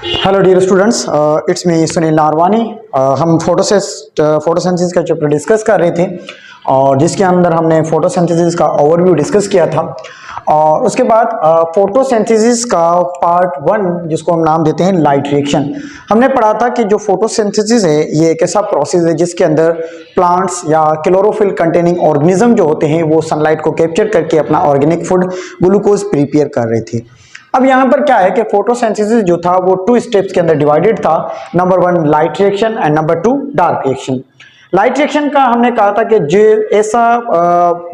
Hello dear students, it's me Sunil Narwani. हम photosynthesis का chapter discuss कर रहे थे और जिसके अंदर हमने फोटोसिंथेसिस का ओवरव्यू डिस्कस किया था। और उसके बाद फोटोसिंथेसिस का पार्ट 1 जिसको हम नाम देते हैं लाइट रिएक्शन, हमने पढ़ा था कि जो फोटोसिंथेसिस है ये एक ऐसा प्रोसेस है जिसके अंदर प्लांट्स या क्लोरोफिल कंटेनिंग ऑर्गेनिज्म जो होते हैं वो सनलाइट को कैप्चर करके अपना ऑर्गेनिक फूड ग्लूकोज प्रिपेयर कर रहे थे। अब यहाँ पर क्या है कि फोटोसिंथेसिस जो था वो 2 स्टेप्स के अंदर डिवाइडेड था। Number 1 light reaction and number 2 dark reaction. Light reaction का हमने कहा था कि जो ऐसा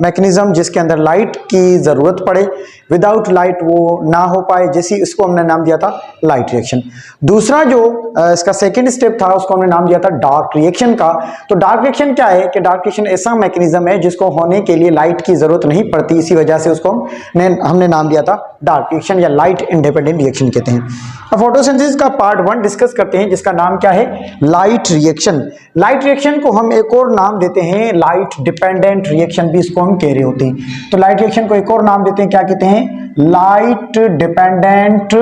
मैकेनिज्म जिसके अंदर लाइट की जरूरत पड़े, विदाउट लाइट वो ना हो पाए, जैसी इसको हमने नाम दिया था लाइट रिएक्शन। दूसरा जो इसका सेकंड स्टेप था उसको हमने नाम दिया था डार्क रिएक्शन का। तो डार्क रिएक्शन क्या है कि डार्क रिएक्शन ऐसा मैकेनिज्म है जिसको होने के लिए लाइट की जरूरत नहीं पड़ती, इसी वजह से उसको हमने नाम दिया था डार्क रिएक्शन या लाइट इंडिपेंडेंट रिएक्शन कहते हैं। अब फोटोसिंथेसिस का पार्ट 1 डिस्कस करते हैं जिसका नाम क्या है लाइट रिएक्शन। लाइट रिएक्शन को हम एक और नाम देते हैं लाइट डिपेंडेंट रिएक्शन भी इसको हम कह रहे होते हैं। तो लाइट रिएक्शन को एक और नाम देते हैं, क्या कहते हैं? लाइट डिपेंडेंट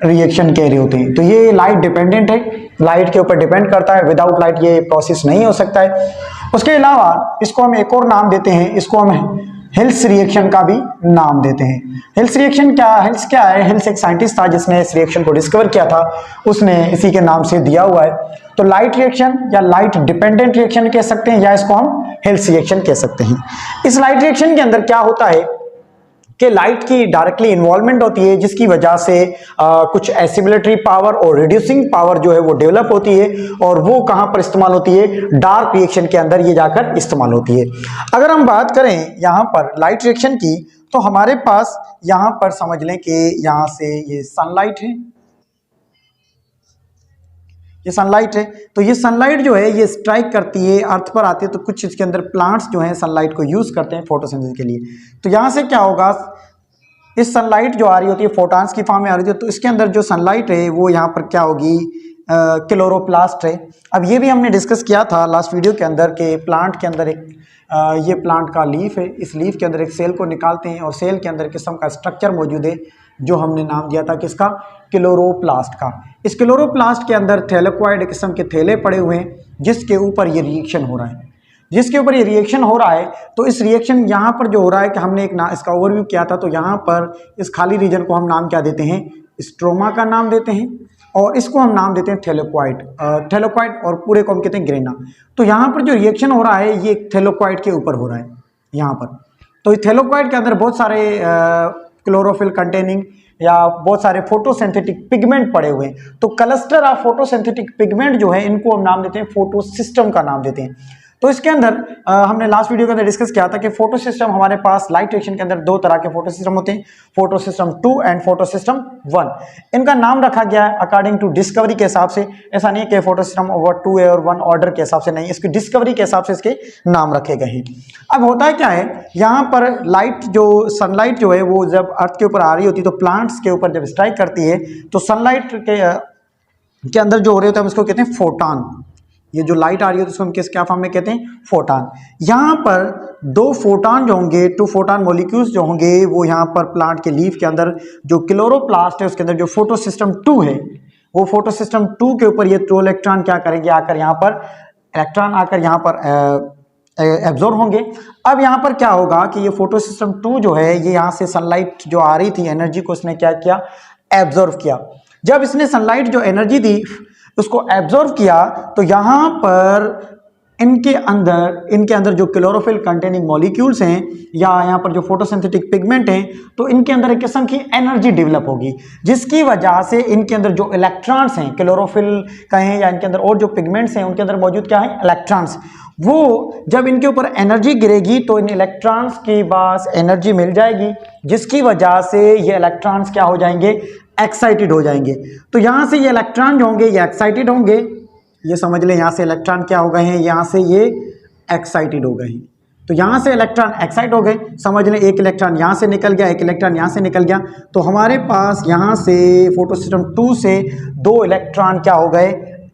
रिएक्शन कह रहे होते हैं। तो ये लाइट डिपेंडेंट है, लाइट के ऊपर डिपेंड करता है, विदाउट लाइट ये प्रोसेस नहीं हो सकता है। उसके अलावा इसको हम एक और नाम देते हैं, इसको हम हिल्स रिएक्शन का भी नाम देते हैं। हिल्स रिएक्शन हिल्स क्या है? हिल्स एक साइंटिस्ट था जिसने इस रिएक्शन को डिस्कवर किया था, उसने इसी के नाम से दिया हुआ है। तो लाइट रिएक्शन या लाइट डिपेंडेंट रिएक्शन कह सकते हैं या इसको हम हिल्स रिएक्शन कह सकते हैं। इस लाइट रिएक्शन के अंदर क्या होता है कि लाइट की डायरेक्टली इन्वॉल्वमेंट होती है, जिसकी वजह से कुछ एसिमुलेटरी पावर और रिड्यूसिंग पावर जो है वो डेवलप होती है, और वो कहां पर इस्तेमाल होती है? डार्क रिएक्शन के अंदर ये जाकर इस्तेमाल होती है। अगर हम बात करें यहां पर लाइट रिएक्शन की, तो हमारे पास यहां पर समझ लें कि यहां से ये सनलाइट है, ये सनलाइट है। तो ये सनलाइट जो है ये स्ट्राइक करती है, अर्थ पर आती है, तो कुछ इसके अंदर प्लांट्स जो हैं सनलाइट को यूज करते हैं फोटोसिंथेसिस के लिए। तो यहाँ से क्या होगा, इस सनलाइट जो आ रही होती है फोटॉन्स की फॉर्म में आ रही होती है, तो इसके अंदर जो सनलाइट है वो यहाँ पर क्या होगी? क्लोरोप्लास्ट है। अब ये भी हमने डिस्कस किया था लास्ट वीडियो के अंदर कि प्लांट के अंदर एक ये प्लांट का लीफ है, इस लीफ के अंदर एक सेल को निकालते हैं और सेल के अंदर किस्म का स्ट्रक्चर मौजूद है जो हमने नाम दिया था किसका? क्लोरोप्लास्ट का। इस क्लोरोप्लास्ट के अंदर थैलेक्वाइड किस्म के थैले पड़े हुए हैं जिसके ऊपर ये रिएक्शन हो रहा है, जिसके ऊपर ये रिएक्शन हो रहा है। तो इस रिएक्शन यहाँ पर जो हो रहा है कि हमने इसका ओवरव्यू किया था, तो यहाँ पर इस खाली रीजन को हम नाम क्या देते हैं? स्ट्रोमा का नाम देते हैं, और इसको हम नाम देते हैं थैलेक्वाइड, और पूरे को हम कहते हैं ग्रेना। तो यहाँ पर जो रिएक्शन हो रहा है ये थैलेक्वाइड के ऊपर हो रहा है यहाँ पर। तो थैलेक्वाइड के अंदर बहुत सारे क्लोरोफिल कंटेनिंग या बहुत सारे फोटोसिंथेटिक पिगमेंट पड़े हुए हैं। तो क्लस्टर ऑफ फोटोसिंथेटिक पिगमेंट जो है इनको हम नाम देते हैं फोटोसिस्टम का नाम देते हैं। तो इसके अंदर हमने लास्ट वीडियो के अंदर डिस्कस किया था कि फोटोसिस्टम हमारे पास लाइट रिएक्शन के अंदर 2 तरह के फोटोसिस्टम होते हैं, फोटोसिस्टम 2 एंड फोटोसिस्टम 1। इनका नाम रखा गया है अकॉर्डिंग टू डिस्कवरी के हिसाब से। ऐसा नहीं कि फोटोसिस्टम 2 है और 1 ऑर्डर के हिसाब से, नहीं, इसकी डिस्कवरी के हिसाब से इसके नाम रखे गए हैं। अब होता है क्या है, यहाँ पर लाइट जो सनलाइट जो है वो जब अर्थ के ऊपर आ रही होती है तो प्लांट्स के ऊपर जब स्ट्राइक करती है तो सनलाइट के अंदर जो हो रहे होते हैं हम इसको कहते हैं फोटॉन। ये जो लाइट आ रही है तो उसको हम क्या फॉर्म में कहते हैं? फोटॉन। यहाँ पर 2 फोटॉन जो होंगे, 2 फोटॉन मॉलिक्यूल्स जो होंगे वो यहाँ पर प्लांट के लीफ के अंदर जो क्लोरोप्लास्ट है उसके अंदर जो फोटोसिस्टम 2 है, वो फोटोसिस्टम 2 के ऊपर ये 2 इलेक्ट्रॉन क्या करेंगे? आकर यहाँ पर इलेक्ट्रॉन आकर यहाँ पर एब्जॉर्ब होंगे। अब यहाँ पर क्या होगा कि ये फोटोसिस्टम 2 जो है ये यहाँ से सनलाइट जो आ रही थी एनर्जी को इसने क्या किया? एब्जॉर्व किया। जब इसने सनलाइट जो एनर्जी दी उसको एब्जॉर्व किया तो यहाँ पर इनके अंदर जो क्लोरोफिल कंटेनिंग मॉलिक्यूल्स हैं या यहाँ पर जो फोटोसिंथेटिक पिगमेंट हैं, तो इनके अंदर एक किस्म की एनर्जी डेवलप होगी, जिसकी वजह से इनके अंदर जो इलेक्ट्रॉन्स हैं, क्लोरोफिल कहें या इनके अंदर और जो पिगमेंट्स हैं उनके अंदर मौजूद क्या है? इलेक्ट्रॉन्स। वो जब इनके ऊपर एनर्जी गिरेगी तो इन इलेक्ट्रॉन्स के पास एनर्जी मिल जाएगी, जिसकी वजह से ये इलेक्ट्रॉन्स क्या हो जाएंगे? एक्साइटेड हो जाएंगे। तो यहाँ से ये इलेक्ट्रॉन जो होंगे ये एक्साइटेड होंगे, ये समझ लें यहाँ से इलेक्ट्रॉन क्या हो गए हैं? यहाँ से ये एक्साइटेड हो गए हैं। तो यहाँ से इलेक्ट्रॉन एक्साइट हो गए, समझ लें एक इलेक्ट्रॉन यहाँ से निकल गया, एक इलेक्ट्रॉन यहाँ से निकल गया, तो हमारे पास यहाँ से फोटोसिस्टम 2 से 2 इलेक्ट्रॉन क्या हो गए?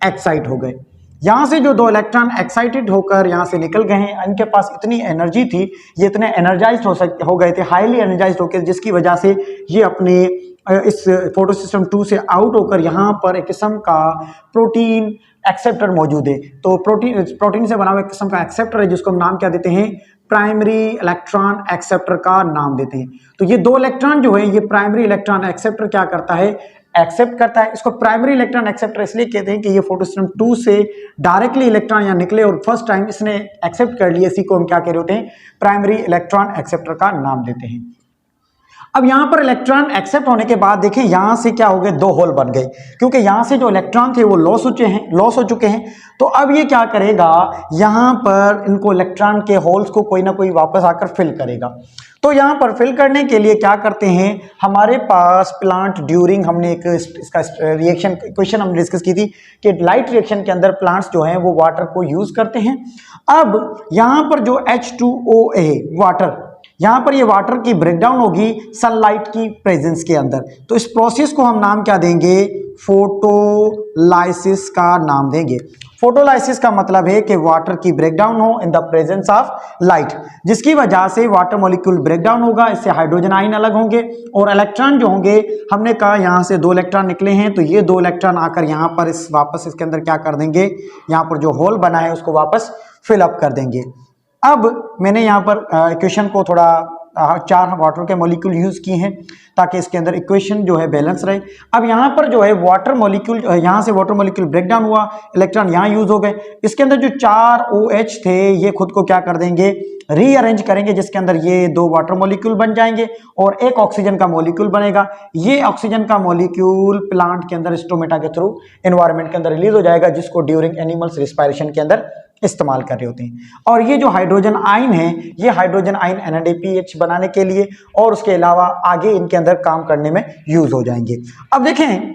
एक्साइट हो गए। यहाँ से जो 2 इलेक्ट्रॉन एक्साइटेड होकर यहाँ से निकल गए हैं, इनके पास इतनी एनर्जी थी, ये इतने एनर्जाइज्ड हो गए थे, हाईली एनर्जाइज्ड होकर, जिसकी वजह से ये अपने इस फोटो सिस्टम 2 से आउट होकर यहाँ पर एक किस्म का प्रोटीन एक्सेप्टर मौजूद है। तो प्रोटीन से बना हुआ एक किस्म का एक्सेप्टर है जिसको हम नाम क्या देते हैं, प्राइमरी इलेक्ट्रॉन एक्सेप्टर का नाम देते हैं। तो ये 2 इलेक्ट्रॉन जो है ये प्राइमरी इलेक्ट्रॉन एक्सेप्टर क्या करता है, एक्सेप्ट करता है। इसको प्राइमरी इलेक्ट्रॉन एक्सेप्टर इसलिए कहते हैं कि ये फोटो सिस्टम 2 से डायरेक्टली इलेक्ट्रॉन यहाँ निकले और फर्स्ट टाइम इसने एक्सेप्ट कर लिया, इसी को हम क्या कह रहे होते हैं, प्राइमरी इलेक्ट्रॉन एक्सेप्टर का नाम देते हैं। अब यहां पर इलेक्ट्रॉन एक्सेप्ट होने के बाद देखें यहां से क्या हो गए, 2 होल बन गए, क्योंकि यहां से जो इलेक्ट्रॉन थे वो लॉस हो चुके हैं। तो अब ये क्या करेगा, यहां पर इनको इलेक्ट्रॉन के होल्स को कोई ना कोई वापस आकर फिल करेगा। तो यहां पर फिल करने के लिए क्या करते हैं, हमारे पास प्लांट ड्यूरिंग, हमने एक इसका रिएक्शन क्वेश्चन हमने डिस्कस की थी कि लाइट रिएक्शन के अंदर प्लांट्स जो हैं वो वाटर को यूज करते हैं। अब यहां पर जो H2O है वाटर, यहां पर ये वाटर की ब्रेकडाउन होगी सनलाइट की प्रेजेंस के अंदर। तो इस प्रोसेस को हम नाम क्या देंगे, फोटोलाइसिस का नाम देंगे। फोटोलाइसिस का मतलब है कि वाटर की ब्रेकडाउन हो in the presence of light, जिसकी वजह से वाटर मॉलिक्यूल ब्रेकडाउन होगा, इससे हाइड्रोजन आयन अलग होंगे और इलेक्ट्रॉन जो होंगे, हमने कहा यहां से 2 इलेक्ट्रॉन निकले हैं, तो ये 2 इलेक्ट्रॉन आकर यहां पर वापस इसके अंदर क्या कर देंगे, यहां पर जो होल बना है उसको वापस फिलअप कर देंगे। अब मैंने यहाँ पर इक्वेशन को थोड़ा 4 वाटर के मॉलिक्यूल यूज किए हैं ताकि इसके अंदर इक्वेशन जो है बैलेंस रहे। अब यहाँ पर जो है वाटर मॉलिक्यूल, यहाँ से वाटर मॉलिक्यूल ब्रेकडाउन हुआ, इलेक्ट्रॉन यहाँ यूज हो गए, इसके अंदर जो 4 OH थे ये खुद को क्या कर देंगे, रीअरेंज करेंगे, जिसके अंदर ये 2 वाटर मॉलिक्यूल बन जाएंगे और एक ऑक्सीजन का मॉलिक्यूल बनेगा। ये ऑक्सीजन का मॉलिक्यूल प्लांट के अंदर स्टोमेटा के थ्रू एनवायरनमेंट के अंदर रिलीज हो जाएगा, जिसको ड्यूरिंग एनिमल्स रिस्पायरेशन के अंदर इस्तेमाल कर रहे होते हैं। और ये जो हाइड्रोजन आयन है, ये हाइड्रोजन आयन NADPH बनाने के लिए और उसके अलावा आगे इनके अंदर काम करने में यूज हो जाएंगे। अब देखें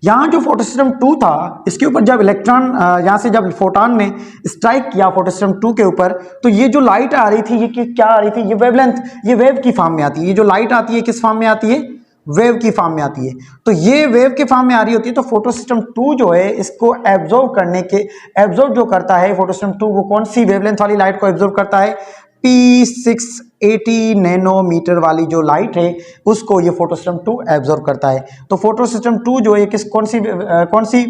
यहां जो फोटो सिस्टम 2 था, इसके ऊपर जब इलेक्ट्रॉन यहां से जब फोटोन ने स्ट्राइक किया फोटो सिस्टम 2 के ऊपर, तो ये जो लाइट आ रही थी ये क्या आ रही थी, ये वेवलेंथ, ये वेव की फॉर्म में आती है। ये जो लाइट आती है किस फॉर्म में आती है, वेव की फॉर्म में आती है। तो ये वेव के फॉर्म में आ रही होती है। तो फोटो सिस्टम 2 जो है इसको एब्जॉर्ब जो करता है फोटो सिस्टम 2, वो कौन सी वेवलेंथ वाली लाइट को एब्जॉर्ब करता है, P680 नैनोमीटर वाली जो लाइट है उसको ये फोटो सिस्टम 2 एब्जॉर्ब करता है। तो फोटो सिस्टम 2 जो है कौन सी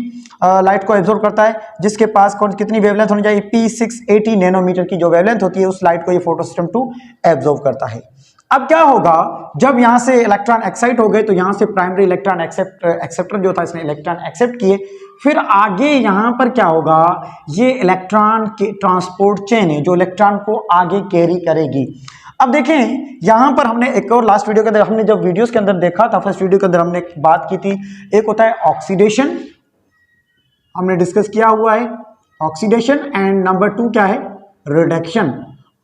लाइट को एब्जॉर्ब करता है, जिसके पास कितनी वेवलेंथ होनी चाहिए, P680 नैनोमीटर की जो वेवलेंथ होती है उस लाइट को ये फोटो सिस्टम 2 एब्जॉर्ब करता है। अब क्या होगा, जब यहां से इलेक्ट्रॉन एक्साइट हो गए तो यहां से प्राइमरी इलेक्ट्रॉन एक्सेप्टर जो था इसने इलेक्ट्रॉन एक्सेप्ट किए, फिर आगे यहां पर क्या होगा, ये इलेक्ट्रॉन के ट्रांसपोर्ट चेन है जो इलेक्ट्रॉन को आगे कैरी करेगी। अब देखें यहां पर हमने एक और लास्ट वीडियो के अंदर, हमने जब वीडियोस के अंदर देखा था, फर्स्ट वीडियो के अंदर हमने बात की थी, एक होता है ऑक्सीडेशन, हमने डिस्कस किया हुआ है ऑक्सीडेशन, एंड नंबर 2 क्या है, रिडक्शन।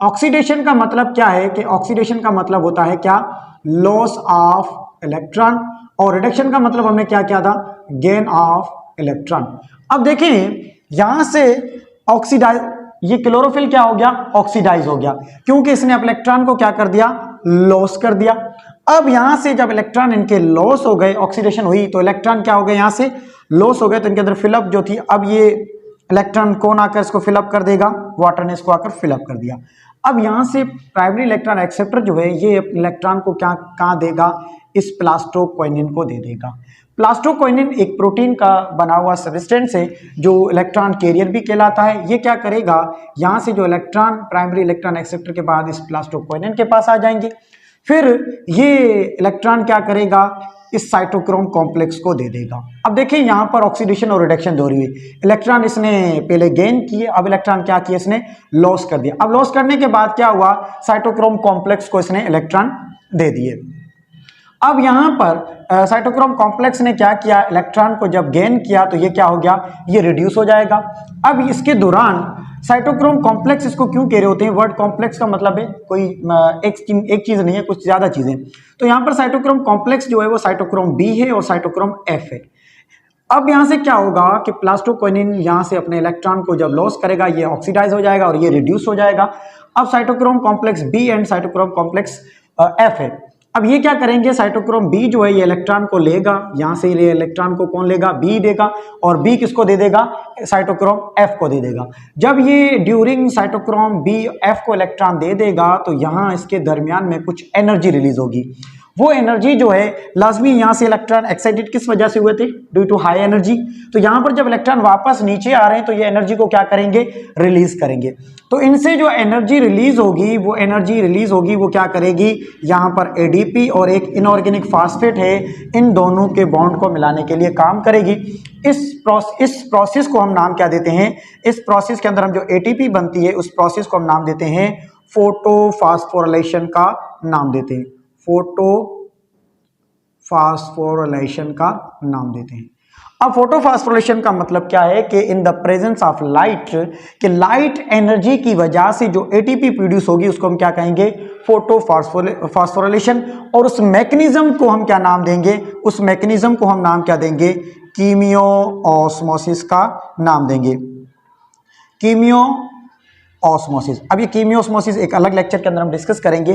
ऑक्सीडेशन का मतलब क्या है कि ऑक्सीडेशन का मतलब होता है क्या, लॉस ऑफ इलेक्ट्रॉन, और रिडक्शन का मतलब हमने क्या किया था, गेन ऑफ इलेक्ट्रॉन। अब देखें यहां से ऑक्सीडाइज, ये क्लोरोफिल क्या हो गया, ऑक्सीडाइज हो गया, क्योंकि इसने अब इलेक्ट्रॉन को क्या कर दिया, लॉस कर दिया। अब यहां से जब इलेक्ट्रॉन इनके लॉस हो गए, ऑक्सीडेशन हुई तो इलेक्ट्रॉन क्या हो गए, यहां से लॉस हो गए, तो इनके अंदर फिलअप जो थी, अब ये इलेक्ट्रॉन कौन आकर इसको फिलअप कर देगा, वाटर ने इसको आकर फिलअप कर दिया। अब यहां से प्राइमरी इलेक्ट्रॉन एक्सेप्टर जो है ये इलेक्ट्रॉन को क्या कहां देगा, इस प्लास्टोक्विनिन को दे देगा। प्लास्टोक्विनिन एक प्रोटीन का बना हुआ सब्सटेंस है जो इलेक्ट्रॉन कैरियर भी कहलाता है। ये क्या करेगा, यहां से जो इलेक्ट्रॉन प्राइमरी इलेक्ट्रॉन एक्सेप्टर के बाद इस प्लास्टोक्विनिन के पास आ जाएंगे, फिर ये इलेक्ट्रॉन क्या करेगा, इस साइटोक्रोम कॉम्प्लेक्स को दे देगा। अब देखिए यहां पर ऑक्सीडेशन और रिडक्शन दो रही है, इलेक्ट्रॉन इसने पहले गेन किए, अब इलेक्ट्रॉन क्या किए, इसने लॉस कर दिया। अब लॉस करने के बाद क्या हुआ, साइटोक्रोम कॉम्प्लेक्स को इसने इलेक्ट्रॉन दे दिए। अब यहां पर साइटोक्रोम कॉम्प्लेक्स ने क्या किया, इलेक्ट्रॉन को जब गेन किया तो ये क्या हो गया, ये रिड्यूस हो जाएगा। अब इसके दौरान साइटोक्रोम कॉम्प्लेक्स, इसको क्यों कह रहे होते हैं, वर्ड कॉम्प्लेक्स का मतलब है कोई एक चीज नहीं है, कुछ ज्यादा चीजें। तो यहां पर साइटोक्रोम कॉम्प्लेक्स जो है वो साइटोक्रोम बी है और साइटोक्रोम एफ है। अब यहां से क्या होगा कि प्लास्टोक्विनिन यहां से अपने इलेक्ट्रॉन को जब लॉस करेगा ये ऑक्सीडाइज हो जाएगा और ये रिड्यूस हो जाएगा। अब cytochrome complex B and cytochrome complex F है। अब ये क्या करेंगे, साइटोक्रोम बी जो है ये इलेक्ट्रॉन को लेगा, यहां से ये इलेक्ट्रॉन को कौन लेगा, बी देगा, और बी किसको दे देगा, साइटोक्रोम एफ को दे देगा। जब ये ड्यूरिंग साइटोक्रोम बी एफ को इलेक्ट्रॉन दे देगा तो यहां इसके दरमियान में कुछ एनर्जी रिलीज होगी। वो एनर्जी जो है लाजमी यहाँ से इलेक्ट्रॉन एक्साइटेड किस वजह से हुए थे, ड्यू टू हाई एनर्जी। तो यहाँ पर जब इलेक्ट्रॉन वापस नीचे आ रहे हैं तो ये एनर्जी को क्या करेंगे, रिलीज करेंगे। तो इनसे जो एनर्जी रिलीज होगी वो क्या करेगी, यहाँ पर एडीपी और एक इनऑर्गेनिक फास्फेट है, इन दोनों के बॉन्ड को मिलाने के लिए काम करेगी। इस प्रोसेस को हम नाम क्या देते हैं, इस प्रोसेस के अंदर हम जो एटीपी बनती है उस प्रोसेस को हम नाम देते हैं फोटोफॉस्फोराइलेशन का नाम देते हैं, फोटोफॉस्फोराइलेशन का नाम देते हैं। अब फोटोफॉस्फोराइलेशन का मतलब क्या है कि in the presence of light, कि लाइट एनर्जी की वजह से जो एटीपी प्रोड्यूस होगी उसको हम क्या कहेंगे, फोटोफॉस्फोराइलेशन। और उस मैकेनिज्म को हम क्या नाम देंगे, उस मैकेनिज्म को हम नाम क्या देंगे, कीमियो ऑस्मोसिस का नाम देंगे, कीमियो ऑस्मोसिस। अब ये कीमियो ऑस्मोसिस एक अलग लेक्चर के अंदर हम डिस्कस करेंगे।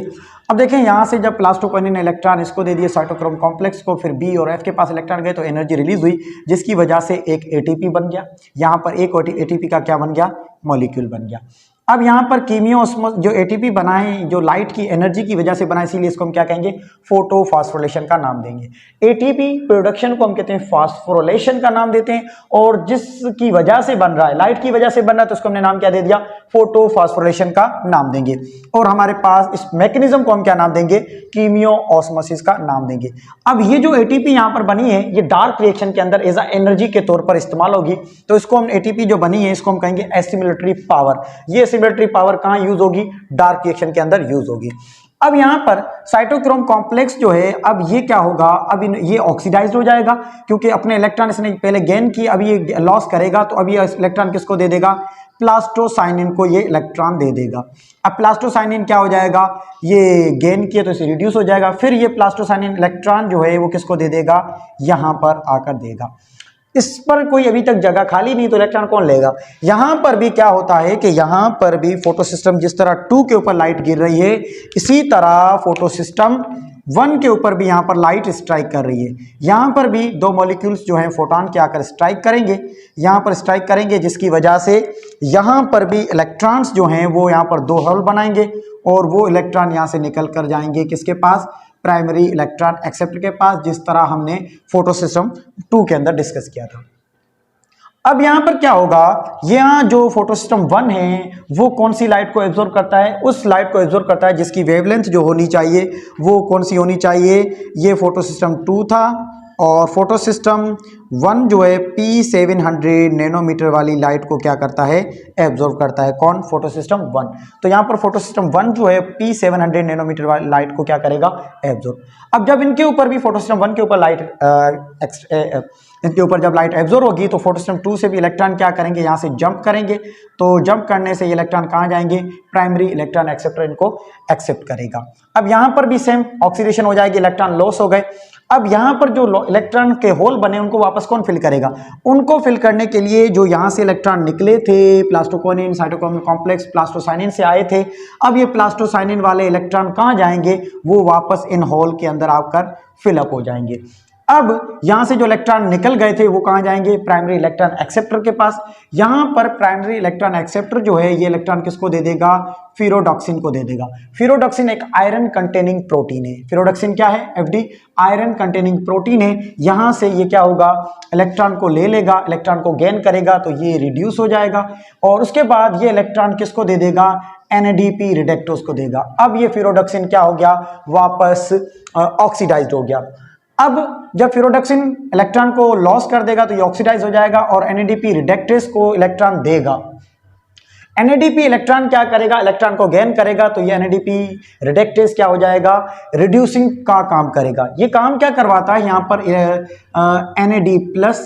अब देखें यहाँ से जब प्लास्टोक्विनिन ने इलेक्ट्रॉन इसको दे दिए साइटोक्रोम कॉम्प्लेक्स को, फिर बी और एफ के पास इलेक्ट्रॉन गए तो एनर्जी रिलीज हुई, जिसकी वजह से एक एटीपी बन गया। यहाँ पर एक एटीपी का क्या बन गया, मॉलिक्यूल बन गया। अब यहाँ पर कीमियो ऑस्मोसिस जो एटीपी बनाए, जो लाइट की एनर्जी की वजह से बनाए, इसीलिए इसको हम क्या कहेंगे, फोटोफॉस्फोराइलेशन का नाम देंगे। एटीपी प्रोडक्शन को हम कहते हैं फॉस्फोराइलेशन का नाम देते हैं, और जिसकी वजह से बन रहा है, लाइट की वजह से बन रहा है, तो उसको हमने नाम क्या दे दिया, फोटोफॉस्फोराइलेशन का नाम देंगे। और हमारे पास इस मैकेनिज्म को हम क्या नाम देंगे, कीमियो ऑस्मोसिस का नाम देंगे। अब ये जो एटीपी यहाँ पर बनी है, ये डार्क रिएक्शन के अंदर एज अ एनर्जी के तौर पर इस्तेमाल होगी। तो इसको हम एटीपी जो बनी है इसको हम कहेंगे एसिमिलेटरी पावर। ये एसिमिलेटरी पावर कहाँ यूज होगी, डार्क रिएक्शन के अंदर यूज होगी। अब यहाँ पर साइटोक्रोम कॉम्प्लेक्स जो है, अब ये क्या होगा, अब ये ऑक्सीडाइज्ड हो जाएगा, क्योंकि अपने इलेक्ट्रॉन इसने पहले गेन की, अब ये लॉस करेगा, तो अब ये इलेक्ट्रॉन किसको दे देगा, प्लास्टोसाइनिन को ये इलेक्ट्रॉन दे देगा। अब प्लास्टोसाइनिन क्या हो जाएगा, ये गेन किया तो इसे रिड्यूस हो जाएगा, फिर ये प्लास्टोसाइनिन इलेक्ट्रॉन जो है वो किसको दे देगा, यहाँ पर आकर देगा। इस पर कोई अभी तक जगह खाली नहीं, तो इलेक्ट्रॉन कौन लेगा। यहां पर भी क्या होता है कि यहां पर भी फोटो सिस्टम, जिस तरह 2 के ऊपर लाइट गिर रही है, इसी तरह फोटो सिस्टम 1 के ऊपर भी यहां पर लाइट स्ट्राइक कर रही है। यहां पर भी 2 मॉलिक्यूल्स जो हैं फोटॉन के आकर स्ट्राइक करेंगे, यहां पर स्ट्राइक करेंगे, जिसकी वजह से यहां पर भी इलेक्ट्रॉन्स जो हैं वो यहां पर 2 होल बनाएंगे, और वो इलेक्ट्रॉन यहां से निकल कर जाएंगे किसके पास, प्राइमरी इलेक्ट्रॉन एक्सेप्टर के पास, जिस तरह हमने फोटो सिस्टम 2 के अंदर डिस्कस किया था। अब यहां पर क्या होगा, यहां जो फोटो सिस्टम 1 है वो कौन सी लाइट को एब्जॉर्ब करता है, उस लाइट को एब्जॉर्ब करता है जिसकी वेवलेंथ जो होनी चाहिए वो कौन सी होनी चाहिए, ये फोटो सिस्टम 2 था। और फोटो सिस्टम 1 जो है P700 नैनोमीटर वाली लाइट को क्या करता है, एब्जॉर्ब करता है। कौन, फोटो सिस्टम 1। तो यहाँ पर फोटो सिस्टम 1 जो है P700 नैनोमीटर वाली लाइट को क्या करेगा, एब्जॉर्ब। अब जब इनके ऊपर भी फोटो सिस्टम 1 के ऊपर लाइट इनके ऊपर जब लाइट एब्जॉर्ब होगी तो फोटो सिस्टम 2 से भी इलेक्ट्रॉन क्या करेंगे, यहाँ से जंप करेंगे। तो जंप करने से ये इलेक्ट्रॉन कहाँ जाएंगे, प्राइमरी इलेक्ट्रॉन एक्सेप्टर इनको एक्सेप्ट करेगा। अब यहाँ पर भी सेम ऑक्सीडेशन हो जाएगी, इलेक्ट्रॉन लॉस हो गए। अब यहाँ पर जो इलेक्ट्रॉन के होल बने उनको वापस कौन फिल करेगा, उनको फिल करने के लिए जो यहाँ से इलेक्ट्रॉन निकले थे, प्लास्टोक्विनिन साइटोक्रोम कॉम्प्लेक्स प्लास्टोसाइनिन से आए थे, अब ये प्लास्टोसाइनिन वाले इलेक्ट्रॉन कहाँ जाएंगे, वो वापस इन होल के अंदर आकर फिलअप हो जाएंगे। अब यहां से जो इलेक्ट्रॉन निकल गए थे वो कहां जाएंगे, प्राइमरी इलेक्ट्रॉन एक्सेप्टर के पास। यहां पर प्राइमरी इलेक्ट्रॉन एक्सेप्टर जो है ये इलेक्ट्रॉन किसको दे देगा, फिरोडॉक्सिन को दे देगा। फिरोडॉक्सिन एक आयरन कंटेनिंग प्रोटीन है। फिरोडॉक्सिन क्या है, एफडी, आयरन कंटेनिंग प्रोटीन है। यहां से ये क्या होगा, इलेक्ट्रॉन को ले लेगा, इलेक्ट्रॉन को गेन करेगा तो ये रिड्यूस हो जाएगा, और उसके बाद ये इलेक्ट्रॉन किसको दे देगा, NADP रिडक्टोज को देगा। अब ये फिरोडॉक्सिन क्या हो गया, वापस ऑक्सीडाइज्ड हो गया। अब जब फिरोडॉक्सिन इलेक्ट्रॉन को लॉस कर देगा तो ये ऑक्सीडाइज हो जाएगा और NADP रिडक्टेज को इलेक्ट्रॉन देगा। NADP इलेक्ट्रॉन क्या करेगा, इलेक्ट्रॉन को गेन करेगा, तो ये NADP रिडक्टेज क्या हो जाएगा, रिड्यूसिंग का काम करेगा। ये काम क्या करवाता है, यहाँ पर NAD+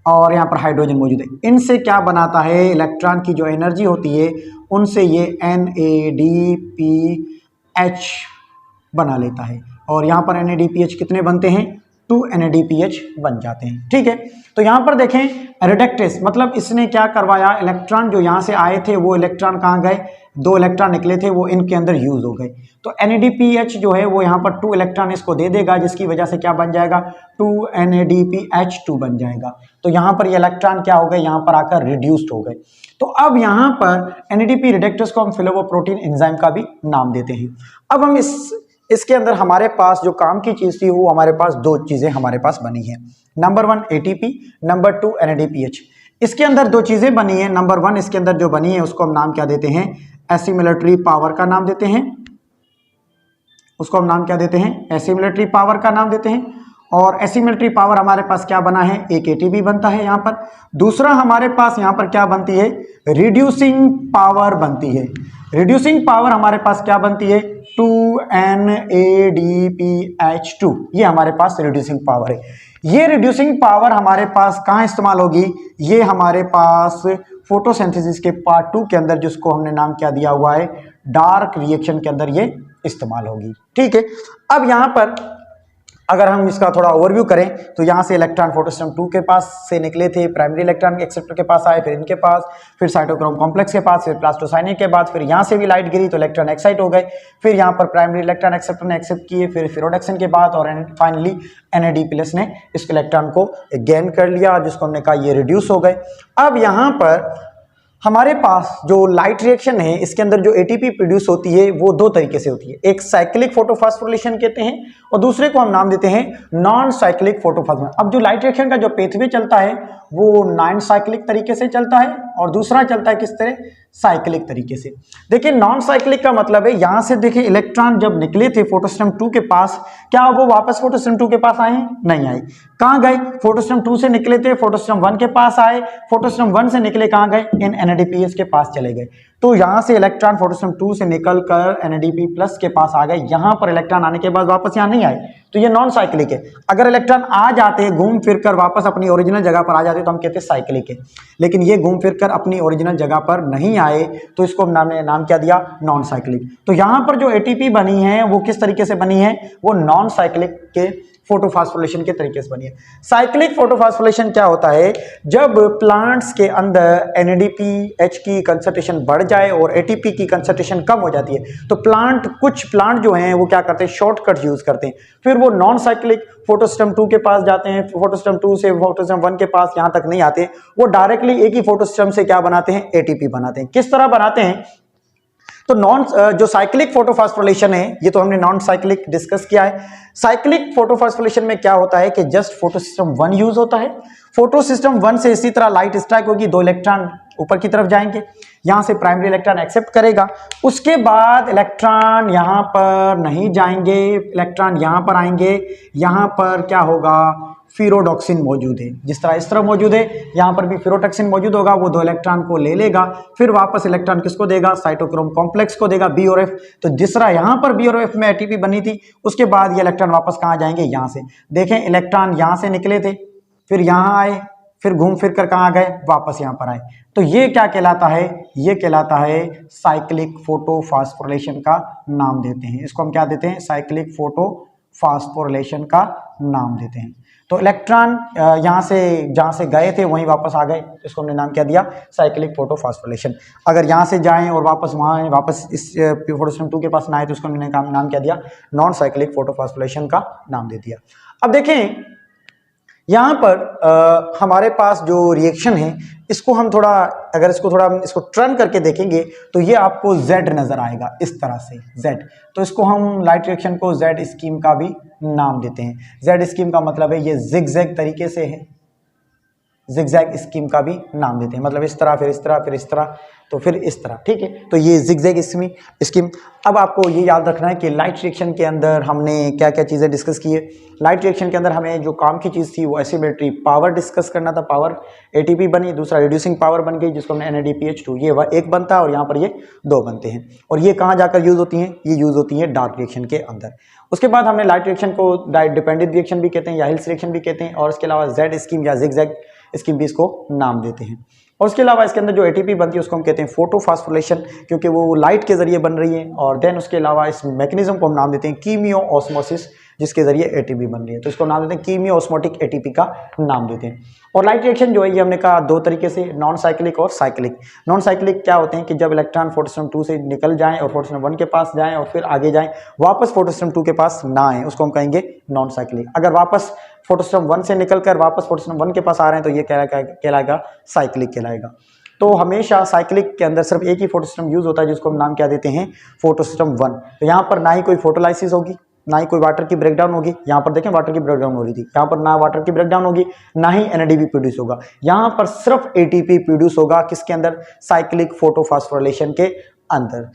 और यहाँ पर हाइड्रोजन मौजूद है, इनसे क्या बनाता है, इलेक्ट्रॉन की जो एनर्जी होती है उनसे ये NADPH बना लेता है, और यहाँ पर NADPH कितने बनते हैं, 2 NADPH बन जाते हैं। ठीक है, तो यहाँ पर देखें रिडक्टेज मतलब इसने क्या करवाया, इलेक्ट्रॉन जो यहाँ से आए थे वो इलेक्ट्रॉन कहाँ गए, 2 इलेक्ट्रॉन निकले थे वो इनके अंदर यूज हो गए। तो NADPH जो है वो यहाँ पर 2 इलेक्ट्रॉन इसको दे देगा, जिसकी वजह से क्या बन जाएगा, 2 NADPH2 बन जाएगा। तो यहाँ पर ये इलेक्ट्रॉन क्या हो गए, यहाँ पर आकर रिड्यूस्ड हो गए। तो अब यहाँ पर NADP रिडक्टेज को हम फिलोप्रोटीन एंजाइम का भी नाम देते हैं। अब हम इसके अंदर हमारे पास जो काम की चीज थी वो हमारे पास दो चीजें हमारे पास बनी है। Number 1 ATP, number 2 NADPH। इसके अंदर दो चीजें बनी है। नंबर 1 इसके अंदर जो बनी है उसको हम नाम क्या देते हैं, एसिमिलेटरी पावर का नाम देते हैं। उसको हम नाम क्या देते हैं, एसिमिलेटरी पावर का नाम देते हैं। और एसिमिलेटरी पावर हमारे पास क्या बना है, एक एटीपी बनता है यहाँ पर। दूसरा हमारे पास यहाँ पर क्या बनती है, रिड्यूसिंग पावर बनती है। रिड्यूसिंग पावर हमारे पास क्या बनती है, 2NADPH2। ये हमारे पास रिड्यूसिंग पावर है। ये रिड्यूसिंग पावर हमारे पास कहाँ इस्तेमाल होगी, ये हमारे पास फोटोसिंथेसिस के पार्ट 2 के अंदर, जिसको हमने नाम क्या दिया हुआ है, डार्क रिएक्शन के अंदर ये इस्तेमाल होगी। ठीक है, अब यहाँ पर अगर हम इसका थोड़ा ओवरव्यू करें तो यहाँ से इलेक्ट्रॉन फोटोसिस्टम 2 के पास से निकले थे, प्राइमरी इलेक्ट्रॉन एक्सेप्टर के पास आए, फिर इनके पास, फिर साइटोक्रोम कॉम्प्लेक्स के पास, फिर प्लास्टोसाइनिक के बाद, फिर यहाँ से भी लाइट गिरी तो इलेक्ट्रॉन एक्साइट हो गए, फिर यहाँ पर प्राइमरी इलेक्ट्रॉन एक्सेप्टर ने एक्सेप्ट किए, फिर फिरोडेक्सन के बाद, और फाइनली NAD+ ने इस इलेक्ट्रॉन को गेन कर लिया, जिसको हमने कहा ये रिड्यूस हो गए। अब यहाँ पर हमारे पास जो लाइट रिएक्शन है, इसके अंदर जो एटीपी प्रोड्यूस होती है वो दो तरीके से होती है। एक साइक्लिक फोटोफॉस्फोरिलेशन कहते हैं और दूसरे को हम नाम देते हैं नॉन साइक्लिक फोटोफॉस्फोरिलेशन। अब जो लाइट रिएक्शन का जो पेथवे चलता है वो नॉन साइक्लिक तरीके से चलता है और दूसरा चलता है किस तरह, साइक्लिक तरीके से। देखिए नॉन साइक्लिक का मतलब है, यहां से देखिए इलेक्ट्रॉन जब निकले थे फोटोसिस्टम 2 के पास, क्या वो वापस फोटोसिस्टम 2 के पास आए, नहीं आए। कहां गए, फोटोसिस्टम 2 से निकले थे, फोटोसिस्टम 1 के पास आए, फोटोसिस्टम 1 से निकले कहां गए, इन NADPH के पास चले गए। तो यहां से इलेक्ट्रॉन फोटोसिस्टम 2 से निकलकर NADP+ के पास आ गए, यहां पर इलेक्ट्रॉन आने के बाद वापस यहां नहीं आए, तो ये नॉन साइक्लिक है। अगर इलेक्ट्रॉन आ जाते हैं घूम फिर कर वापस अपनी ओरिजिनल जगह पर आ जाते तो हम कहते हैं साइक्लिक है, लेकिन ये घूम फिर कर अपनी ओरिजिनल जगह पर नहीं आए तो इसको हमने नाम क्या दिया, नॉन साइक्लिक। तो यहां पर जो एटीपी बनी है वो किस तरीके से बनी है, वो नॉन साइक्लिक के फोटोफॉस्फोरिलेशन के तरीके से बनी है। साइक्लिक फोटोफॉस्फोरिलेशन क्या होता है, जब प्लांट्स के अंदर NADPH की कंसंट्रेशन बढ़ जाए और ATP की कंसंट्रेशन कम हो जाती है तो कुछ प्लांट जो हैं वो क्या करते हैं, शॉर्टकट यूज करते हैं, फिर वो नॉन साइक्लिक फोटोसिस्टम 2 के पास जाते हैं, फोटोसिस्टम 2 से फोटोसिस्टम 1 के पास यहां तक नहीं आते, वो डायरेक्टली एक ही फोटोसिस्टम से क्या बनाते हैं, ATP बनाते हैं। किस तरह बनाते हैं, तो जो साइक्लिक फोटोफॉस्फोरिलेशन है, ये तो हमने नॉन साइक्लिक डिस्कस किया है। साइक्लिक फोटोफॉस्फोरिलेशन में क्या होता है कि जस्ट फोटोसिस्टम 1 यूज होता है। फोटोसिस्टम 1 से इसी तरह लाइट स्ट्राइक होगी, दो इलेक्ट्रॉन ऊपर की तरफ जाएंगे, यहां से प्राइमरी इलेक्ट्रॉन एक्सेप्ट करेगा, उसके बाद इलेक्ट्रॉन यहां पर नहीं जाएंगे, इलेक्ट्रॉन यहां पर आएंगे, यहां पर क्या होगा, फिरोडॉक्सिन मौजूद है, जिस तरह इस तरह मौजूद है यहां पर भी फिरोटॉक्सिन मौजूद होगा, वो दो इलेक्ट्रॉन को ले लेगा, फिर वापस इलेक्ट्रॉन किसको देगा, साइटोक्रोम कॉम्प्लेक्स को देगा, B और F। तो जिस तरह यहां पर B और F में ATP बनी थी, उसके बाद ये इलेक्ट्रॉन वापस कहां जाएंगे, यहां से। देखें इलेक्ट्रॉन यहां से निकले थे, फिर यहां आए, फिर घूम फिर कर कहां गए, वापस यहां पर आए। तो ये क्या कहलाता है, ये कहलाता है साइक्लिक फोटोफॉस्फोरिलेशन का नाम देते हैं। इसको हम क्या देते हैं, साइक्लिक फोटोफॉस्फोरिलेशन का नाम देते हैं। तो इलेक्ट्रॉन यहाँ से जहाँ से गए थे वहीं वापस आ गए, इसको हमने नाम क्या दिया, साइक्लिक फोटोफॉस्फोरिलेशन। अगर यहाँ से जाएं और वापस वहाँ आए, वापस इस फोटोसिस्टम 2 के पास ना आए तो उसको हमने नाम क्या दिया, नॉन साइक्लिक फोटोफॉस्फोरिलेशन का नाम दे दिया। अब देखें यहाँ पर हमारे पास जो रिएक्शन है, इसको हम थोड़ा अगर इसको टर्न करके देखेंगे तो ये आपको Z नजर आएगा, इस तरह से Z। तो इसको हम लाइट रिएक्शन को Z स्कीम का भी नाम देते हैं। Z स्कीम का मतलब है ये जिगजैग तरीके से है, जिगजैग स्कीम का भी नाम देते हैं, मतलब इस तरह फिर इस तरह फिर इस तरह तो फिर इस तरह, ठीक है। तो ये जिगजैग स्कीम। अब आपको ये याद रखना है कि लाइट रिएक्शन के अंदर हमने क्या क्या चीज़ें डिस्कस की है। लाइट रिएक्शन के अंदर हमें जो काम की चीज़ थी वो एसिमेट्री पावर डिस्कस करना था, पावर ATP बनी, दूसरा रिड्यूसिंग पावर बन गई जिसको हमने NADPH2, ये एक बनता है और यहाँ पर ये दो बनते हैं। और ये कहाँ जाकर यूज़ होती हैं, ये यूज़ होती हैं डार्क रिएक्शन के अंदर। उसके बाद हमने लाइट रिएक्शन को डिपेंडेंट रिएक्शन भी कहते हैं या हिल्स रिएक्शन भी कहते हैं, और इसके अलावा Z स्कीम या जिगजैग स्कीम भी इसको नाम देते हैं। और उसके अलावा इसके अंदर जो ATP बनती है उसको हम कहते हैं फोटोफॉस्फोरिलेशन, क्योंकि वो लाइट के जरिए बन रही है। और देन उसके अलावा इस मैकेनिज्म को हम नाम देते हैं कीमियो ऑस्मोसिस, जिसके जरिए ATP बन रही है, तो इसको नाम देते हैं कीमियो ऑस्मोटिक ATP का नाम देते हैं। और लाइट रिएक्शन जो है ये हमने कहा दो तरीके से, नॉन साइक्लिक और साइक्लिक। नॉन साइक्लिक क्या होते हैं कि जब इलेक्ट्रॉन फोटोसिस्टम 2 से निकल जाएं और फोटोसिस्टम 1 के पास जाएं और फिर आगे जाएं, वापस फोटोसिस्टम 2 के पास ना आए, उसको हम कहेंगे नॉन साइक्लिक। अगर वापस फोटोसिस्टम 1 से निकलकर वापस फोटोसिस्टम 1 के पास आ रहे हैं तो ये कहलाएगा साइक्लिक कहलाएगा। तो हमेशा साइक्लिक के अंदर सिर्फ एक ही फोटो सिस्टम यूज होता है, जिसको हम नाम क्या देते हैं, फोटो सिस्टम 1। तो यहाँ पर ना ही कोई फोटोलाइसिस होगी, ना ही कोई वाटर की ब्रेकडाउन होगी। यहाँ पर देखें वाटर की ब्रेकडाउन हो रही थी, यहाँ पर ना वाटर की ब्रेकडाउन होगी, ना ही एनएडीपी प्रोड्यूस होगा। यहाँ पर सिर्फ एटीपी प्रोड्यूस होगा, किसके अंदर, साइक्लिक फोटोफॉस्फोरिलेशन के अंदर।